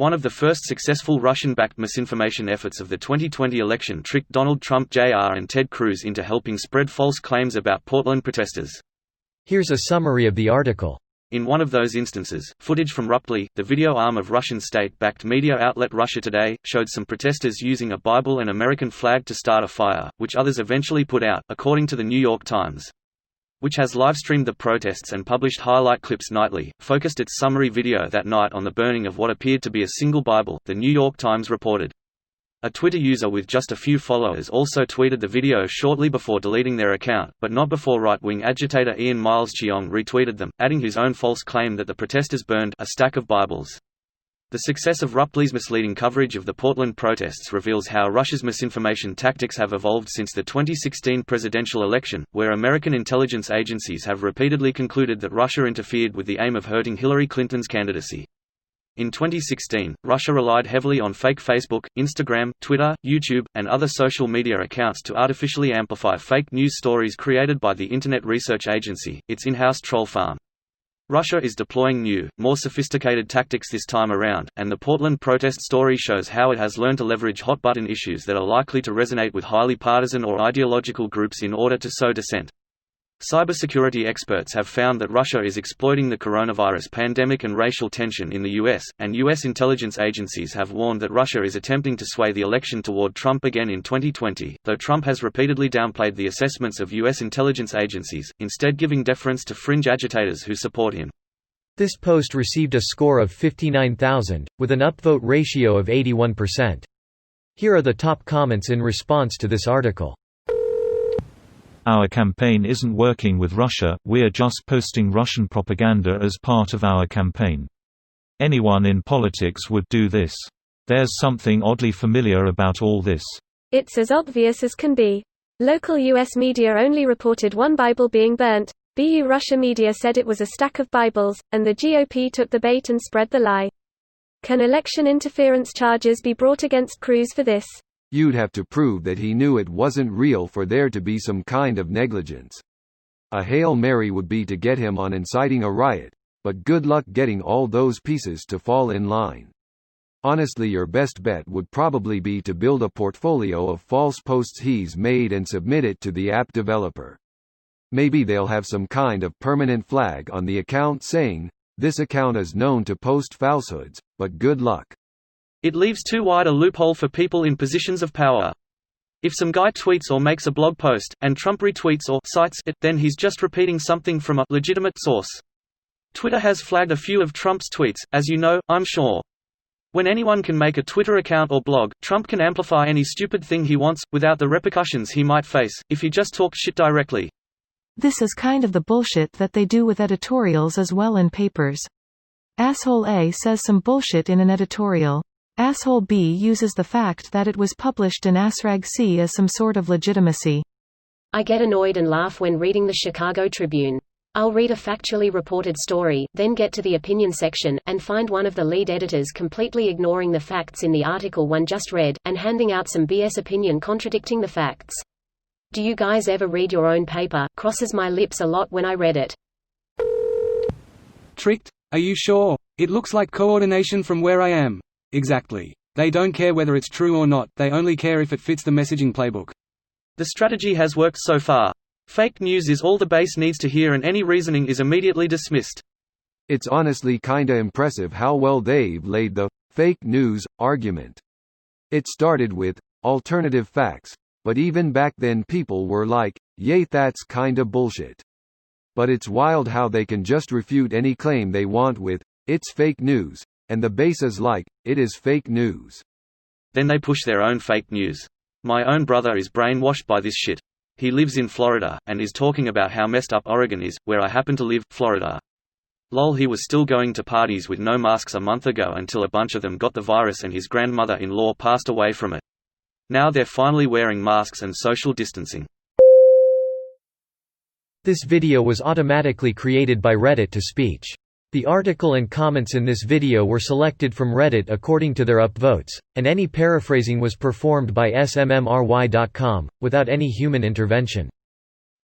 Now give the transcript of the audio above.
One of the first successful Russian-backed misinformation efforts of the 2020 election tricked Donald Trump Jr. and Ted Cruz into helping spread false claims about Portland protesters. Here's a summary of the article. In one of those instances, footage from Ruptly, the video arm of Russian state-backed media outlet Russia Today, showed some protesters using a Bible and American flag to start a fire, which others eventually put out, according to the New York Times, which has live-streamed the protests and published highlight clips nightly, focused its summary video that night on the burning of what appeared to be a single Bible, the New York Times reported. A Twitter user with just a few followers also tweeted the video shortly before deleting their account, but not before right-wing agitator Ian Miles Cheong retweeted them, adding his own false claim that the protesters burned a stack of Bibles. The success of Ruptly's misleading coverage of the Portland protests reveals how Russia's misinformation tactics have evolved since the 2016 presidential election, where American intelligence agencies have repeatedly concluded that Russia interfered with the aim of hurting Hillary Clinton's candidacy. In 2016, Russia relied heavily on fake Facebook, Instagram, Twitter, YouTube, and other social media accounts to artificially amplify fake news stories created by the Internet Research Agency, its in-house troll farm. Russia is deploying new, more sophisticated tactics this time around, and the Portland protest story shows how it has learned to leverage hot-button issues that are likely to resonate with highly partisan or ideological groups in order to sow dissent. Cybersecurity experts have found that Russia is exploiting the coronavirus pandemic and racial tension in the US, and US intelligence agencies have warned that Russia is attempting to sway the election toward Trump again in 2020, though Trump has repeatedly downplayed the assessments of US intelligence agencies, instead giving deference to fringe agitators who support him. This post received a score of 59,000, with an upvote ratio of 81%. Here are the top comments in response to this article. Our campaign isn't working with Russia, we're just posting Russian propaganda as part of our campaign. Anyone in politics would do this. There's something oddly familiar about all this. It's as obvious as can be. Local US media only reported one Bible being burnt, BU Russia media said it was a stack of Bibles, and the GOP took the bait and spread the lie. Can election interference charges be brought against Cruz for this? You'd have to prove that he knew it wasn't real for there to be some kind of negligence. A Hail Mary would be to get him on inciting a riot, but good luck getting all those pieces to fall in line. Honestly, your best bet would probably be to build a portfolio of false posts he's made and submit it to the app developer. Maybe they'll have some kind of permanent flag on the account saying, "This account is known to post falsehoods, but good luck." It leaves too wide a loophole for people in positions of power. If some guy tweets or makes a blog post, and Trump retweets or cites it, then he's just repeating something from a legitimate source. Twitter has flagged a few of Trump's tweets, as you know, I'm sure. When anyone can make a Twitter account or blog, Trump can amplify any stupid thing he wants, without the repercussions he might face, if he just talks shit directly. This is kind of the bullshit that they do with editorials as well in papers. Asshole A says some bullshit in an editorial. Asshole B uses the fact that it was published in Asrag C as some sort of legitimacy. I get annoyed and laugh when reading the Chicago Tribune. I'll read a factually reported story, then get to the opinion section, and find one of the lead editors completely ignoring the facts in the article one just read, and handing out some BS opinion contradicting the facts. Do you guys ever read your own paper? Crosses my lips a lot when I read it. Tricked? Are you sure? It looks like coordination from where I am. Exactly. They don't care whether it's true or not, they only care if it fits the messaging playbook. The strategy has worked so far. Fake news is all the base needs to hear and any reasoning is immediately dismissed. It's honestly kinda impressive how well they've laid the fake news argument. It started with alternative facts, but even back then people were like, "Yay, that's kinda bullshit." But it's wild how they can just refute any claim they want with, "It's fake news." And the base is like, it is fake news. Then they push their own fake news. My own brother is brainwashed by this shit. He lives in Florida, and is talking about how messed up Oregon is, where I happen to live, Florida. Lol, he was still going to parties with no masks a month ago until a bunch of them got the virus and his grandmother-in-law passed away from it. Now they're finally wearing masks and social distancing. This video was automatically created by Reddit to speech. The article and comments in this video were selected from Reddit according to their upvotes, and any paraphrasing was performed by smmry.com, without any human intervention.